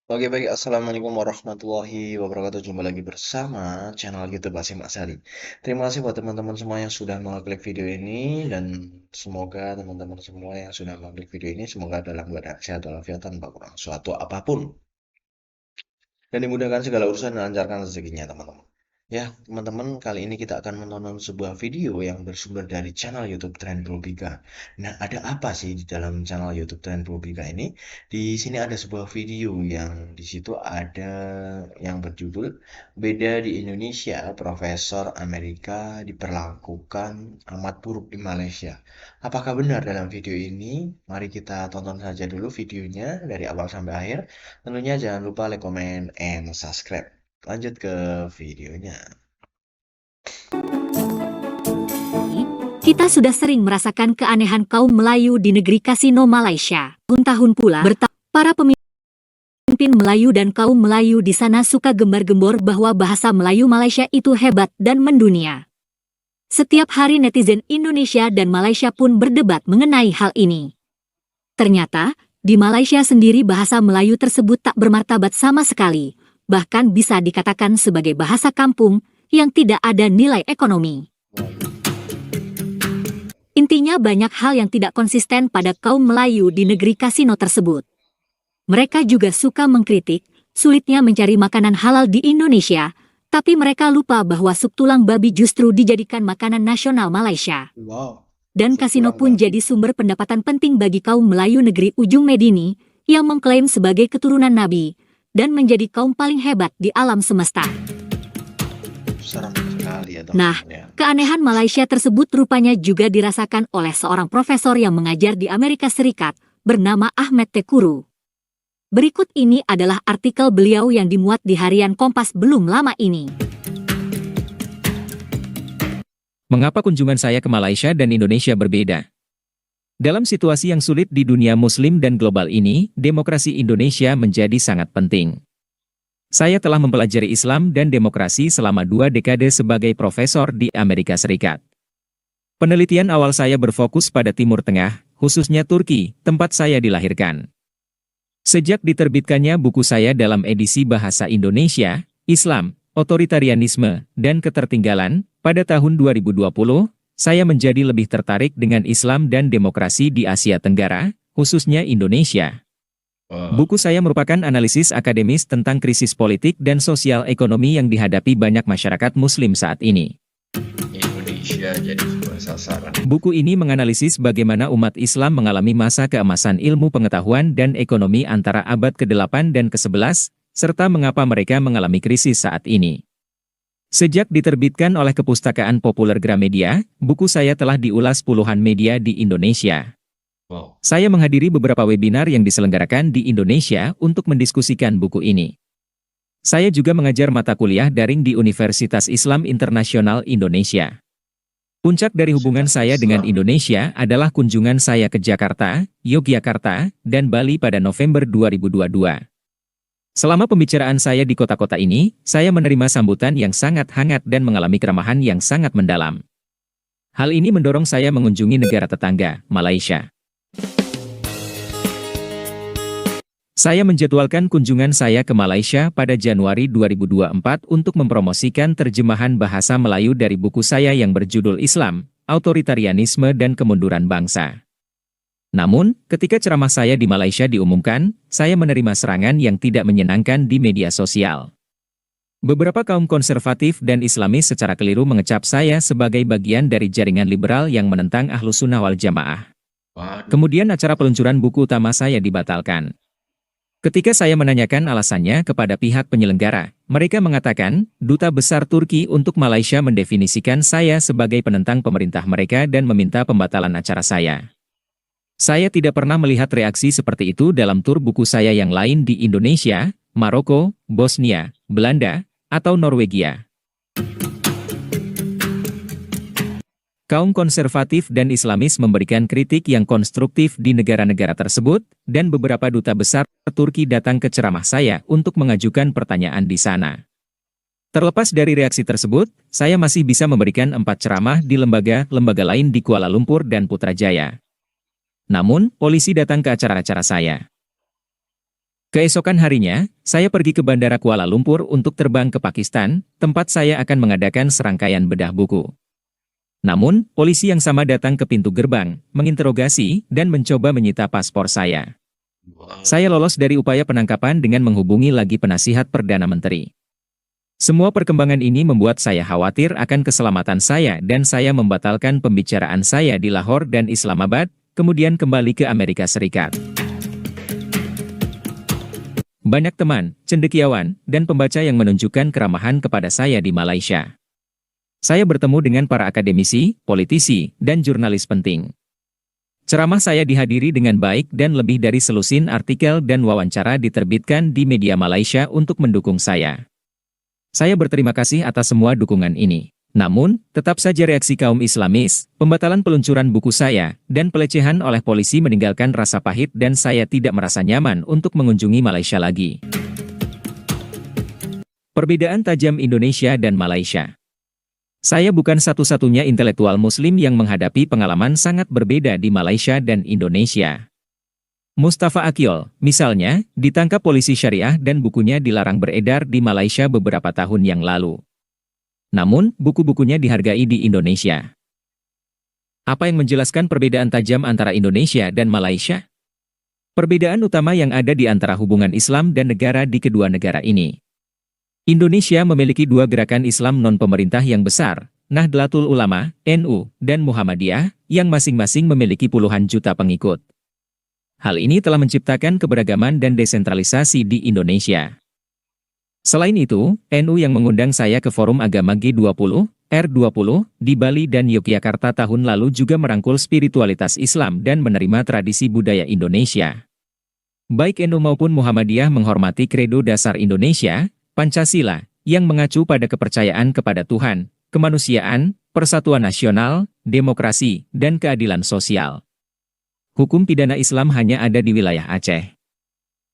Oke baik, Assalamualaikum warahmatullahi wabarakatuh. Jumpa lagi bersama channel YouTube Asim Asari. Terima kasih buat teman-teman semua yang sudah mengklik video ini dan semoga teman-teman semua yang sudah mengklik video ini semoga dalam keadaan sehat walafiat tanpa kurang suatu apapun dan dimudahkan segala urusan dan lancarkan rezekinya teman-teman. Ya, teman-teman, kali ini kita akan menonton sebuah video yang bersumber dari channel YouTube Tren Probika. Nah, ada apa sih di dalam channel YouTube Tren Probika ini? Di sini ada sebuah video yang di situ ada yang berjudul Beda di Indonesia, Profesor Amerika diperlakukan amat buruk di Malaysia. Apakah benar dalam video ini? Mari kita tonton saja dulu videonya dari awal sampai akhir. Tentunya jangan lupa like, comment, and subscribe. Lanjut ke videonya. Kita sudah sering merasakan keanehan kaum Melayu di negeri kasino Malaysia. Tahun-tahun pula, para pemimpin Melayu dan kaum Melayu di sana suka gembar-gembor bahwa bahasa Melayu Malaysia itu hebat dan mendunia. Setiap hari netizen Indonesia dan Malaysia pun berdebat mengenai hal ini. Ternyata, di Malaysia sendiri bahasa Melayu tersebut tak bermartabat sama sekali, bahkan bisa dikatakan sebagai bahasa kampung yang tidak ada nilai ekonomi. Intinya banyak hal yang tidak konsisten pada kaum Melayu di negeri kasino tersebut. Mereka juga suka mengkritik sulitnya mencari makanan halal di Indonesia, tapi mereka lupa bahwa sup tulang babi justru dijadikan makanan nasional Malaysia. Wow. Dan Sup kasino tulang pun babi. jadi sumber pendapatan penting bagi kaum Melayu negeri ujung Medini yang mengklaim sebagai keturunan Nabi dan menjadi kaum paling hebat di alam semesta. Serem sekali ya Nah, teman-teman ya. keanehan Malaysia tersebut rupanya juga dirasakan oleh seorang profesor yang mengajar di Amerika Serikat bernama Ahmed Tekuru. Berikut ini adalah artikel beliau yang dimuat di harian Kompas belum lama ini. Mengapa kunjungan saya ke Malaysia dan Indonesia berbeda? Dalam situasi yang sulit di dunia muslim dan global ini, demokrasi Indonesia menjadi sangat penting. Saya telah mempelajari Islam dan demokrasi selama 2 dekade sebagai profesor di Amerika Serikat. Penelitian awal saya berfokus pada Timur Tengah, khususnya Turki, tempat saya dilahirkan. Sejak diterbitkannya buku saya dalam edisi Bahasa Indonesia, Islam, Otoritarianisme, dan Ketertinggalan, pada tahun 2020, saya menjadi lebih tertarik dengan Islam dan demokrasi di Asia Tenggara, khususnya Indonesia. Buku saya merupakan analisis akademis tentang krisis politik dan sosial ekonomi yang dihadapi banyak masyarakat Muslim saat ini. Indonesia jadi sebuah sasaran. Buku ini menganalisis bagaimana umat Islam mengalami masa keemasan ilmu pengetahuan dan ekonomi antara abad ke-8 dan ke-11, serta mengapa mereka mengalami krisis saat ini. Sejak diterbitkan oleh Kepustakaan Populer Gramedia, buku saya telah diulas puluhan media di Indonesia. Wow. Saya menghadiri beberapa webinar yang diselenggarakan di Indonesia untuk mendiskusikan buku ini. Saya juga mengajar mata kuliah daring di Universitas Islam Internasional Indonesia. Puncak dari hubungan saya dengan Indonesia adalah kunjungan saya ke Jakarta, Yogyakarta, dan Bali pada November 2022. Selama pembicaraan saya di kota-kota ini, saya menerima sambutan yang sangat hangat dan mengalami keramahan yang sangat mendalam. Hal ini mendorong saya mengunjungi negara tetangga, Malaysia. Saya menjadwalkan kunjungan saya ke Malaysia pada Januari 2024 untuk mempromosikan terjemahan bahasa Melayu dari buku saya yang berjudul Islam, Otoritarianisme dan Kemunduran Bangsa. Namun, ketika ceramah saya di Malaysia diumumkan, saya menerima serangan yang tidak menyenangkan di media sosial. Beberapa kaum konservatif dan Islamis secara keliru mengecap saya sebagai bagian dari jaringan liberal yang menentang Ahlus Sunnah wal Jamaah. Kemudian acara peluncuran buku utama saya dibatalkan. Ketika saya menanyakan alasannya kepada pihak penyelenggara, mereka mengatakan, Duta Besar Turki untuk Malaysia mendefinisikan saya sebagai penentang pemerintah mereka dan meminta pembatalan acara saya. Saya tidak pernah melihat reaksi seperti itu dalam tur buku saya yang lain di Indonesia, Maroko, Bosnia, Belanda, atau Norwegia. Kaum konservatif dan Islamis memberikan kritik yang konstruktif di negara-negara tersebut, dan beberapa duta besar Turki datang ke ceramah saya untuk mengajukan pertanyaan di sana. Terlepas dari reaksi tersebut, saya masih bisa memberikan 4 ceramah di lembaga-lembaga lain di Kuala Lumpur dan Putrajaya. Namun, polisi datang ke acara-acara saya. Keesokan harinya, saya pergi ke Bandara Kuala Lumpur untuk terbang ke Pakistan, tempat saya akan mengadakan serangkaian bedah buku. Namun, polisi yang sama datang ke pintu gerbang, menginterogasi, dan mencoba menyita paspor saya. Wow. Saya lolos dari upaya penangkapan dengan menghubungi lagi penasihat Perdana Menteri. Semua perkembangan ini membuat saya khawatir akan keselamatan saya dan saya membatalkan pembicaraan saya di Lahore dan Islamabad, kemudian kembali ke Amerika Serikat. Banyak teman, cendekiawan, dan pembaca yang menunjukkan keramahan kepada saya di Malaysia. Saya bertemu dengan para akademisi, politisi, dan jurnalis penting. Ceramah saya dihadiri dengan baik dan lebih dari selusin artikel dan wawancara diterbitkan di media Malaysia untuk mendukung saya. Saya berterima kasih atas semua dukungan ini. Namun, tetap saja reaksi kaum Islamis, pembatalan peluncuran buku saya, dan pelecehan oleh polisi meninggalkan rasa pahit dan saya tidak merasa nyaman untuk mengunjungi Malaysia lagi. Perbedaan tajam Indonesia dan Malaysia. Saya bukan satu-satunya intelektual Muslim yang menghadapi pengalaman sangat berbeda di Malaysia dan Indonesia. Mustafa Akyol, misalnya, ditangkap polisi syariah dan bukunya dilarang beredar di Malaysia beberapa tahun yang lalu. Namun, buku-bukunya dihargai di Indonesia. Apa yang menjelaskan perbedaan tajam antara Indonesia dan Malaysia? Perbedaan utama yang ada di antara hubungan Islam dan negara di kedua negara ini. Indonesia memiliki dua gerakan Islam non-pemerintah yang besar, Nahdlatul Ulama, NU, dan Muhammadiyah, yang masing-masing memiliki puluhan juta pengikut. Hal ini telah menciptakan keberagaman dan desentralisasi di Indonesia. Selain itu, NU yang mengundang saya ke Forum Agama G20, R20, di Bali dan Yogyakarta tahun lalu juga merangkul spiritualitas Islam dan menerima tradisi budaya Indonesia. Baik NU maupun Muhammadiyah menghormati kredo dasar Indonesia, Pancasila, yang mengacu pada kepercayaan kepada Tuhan, kemanusiaan, persatuan nasional, demokrasi, dan keadilan sosial. Hukum pidana Islam hanya ada di wilayah Aceh.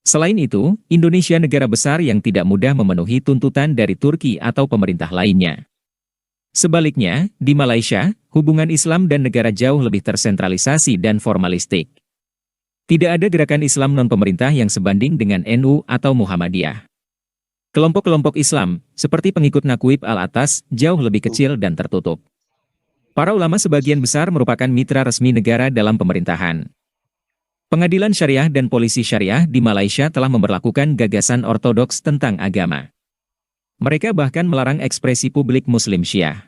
Selain itu, Indonesia negara besar yang tidak mudah memenuhi tuntutan dari Turki atau pemerintah lainnya. Sebaliknya, di Malaysia, hubungan Islam dan negara jauh lebih tersentralisasi dan formalistik. Tidak ada gerakan Islam non-pemerintah yang sebanding dengan NU atau Muhammadiyah. Kelompok-kelompok Islam, seperti pengikut Nakwib Al-Atas, jauh lebih kecil dan tertutup. Para ulama sebagian besar merupakan mitra resmi negara dalam pemerintahan. Pengadilan Syariah dan Polisi Syariah di Malaysia telah memberlakukan gagasan ortodoks tentang agama. Mereka bahkan melarang ekspresi publik Muslim Syiah.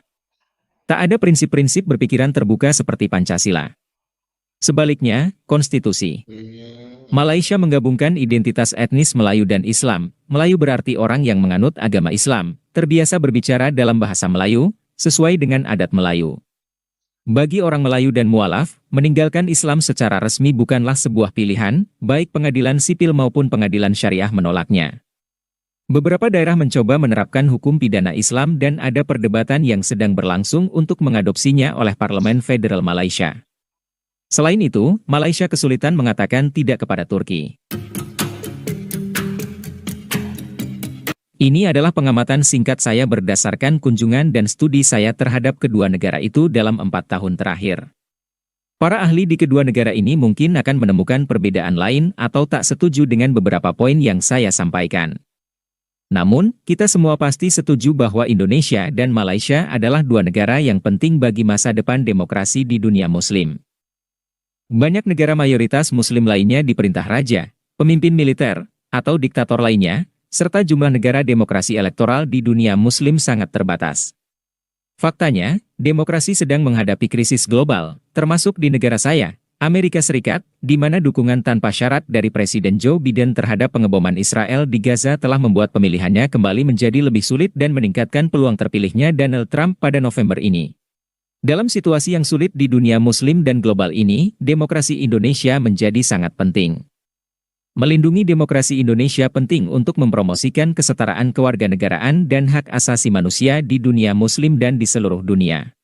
Tak ada prinsip-prinsip berpikiran terbuka seperti Pancasila. Sebaliknya, konstitusi Malaysia menggabungkan identitas etnis Melayu dan Islam. Melayu berarti orang yang menganut agama Islam, terbiasa berbicara dalam bahasa Melayu, sesuai dengan adat Melayu. Bagi orang Melayu dan mualaf, meninggalkan Islam secara resmi bukanlah sebuah pilihan, baik pengadilan sipil maupun pengadilan syariah menolaknya. Beberapa daerah mencoba menerapkan hukum pidana Islam dan ada perdebatan yang sedang berlangsung untuk mengadopsinya oleh Parlemen Federal Malaysia. Selain itu, Malaysia kesulitan mengatakan tidak kepada Turki. Ini adalah pengamatan singkat saya berdasarkan kunjungan dan studi saya terhadap kedua negara itu dalam 4 tahun terakhir. Para ahli di kedua negara ini mungkin akan menemukan perbedaan lain atau tak setuju dengan beberapa poin yang saya sampaikan. Namun, kita semua pasti setuju bahwa Indonesia dan Malaysia adalah dua negara yang penting bagi masa depan demokrasi di dunia Muslim. Banyak negara mayoritas Muslim lainnya diperintah raja, pemimpin militer, atau diktator lainnya, serta jumlah negara demokrasi elektoral di dunia Muslim sangat terbatas. Faktanya, demokrasi sedang menghadapi krisis global, termasuk di negara saya, Amerika Serikat, di mana dukungan tanpa syarat dari Presiden Joe Biden terhadap pengeboman Israel di Gaza telah membuat pemilihannya kembali menjadi lebih sulit dan meningkatkan peluang terpilihnya Donald Trump pada November ini. Dalam situasi yang sulit di dunia Muslim dan global ini, demokrasi Indonesia menjadi sangat penting. Melindungi demokrasi Indonesia penting untuk mempromosikan kesetaraan kewarganegaraan dan hak asasi manusia di dunia Muslim dan di seluruh dunia.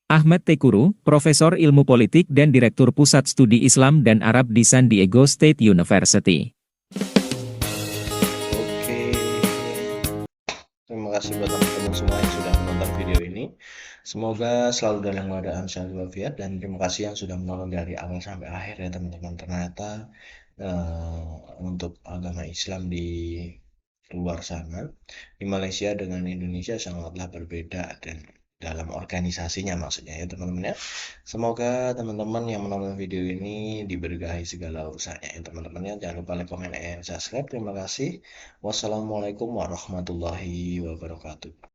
Ahmad Tekuru, Profesor Ilmu Politik dan Direktur Pusat Studi Islam dan Arab di San Diego State University. Oke, terima kasih buat teman-teman semua yang sudah menonton video ini. Semoga selalu dalam keadaan sehat walafiat dan terima kasih yang sudah menonton dari awal sampai akhir ya teman-teman. Ternyata untuk agama Islam di luar sana, di Malaysia dengan Indonesia sangatlah berbeda dan dalam organisasinya maksudnya ya teman-teman ya. Semoga teman-teman yang menonton video ini diberkahi segala urusannya ya teman-teman ya. Jangan lupa like, comment, and subscribe. Terima kasih. Wassalamualaikum warahmatullahi wabarakatuh.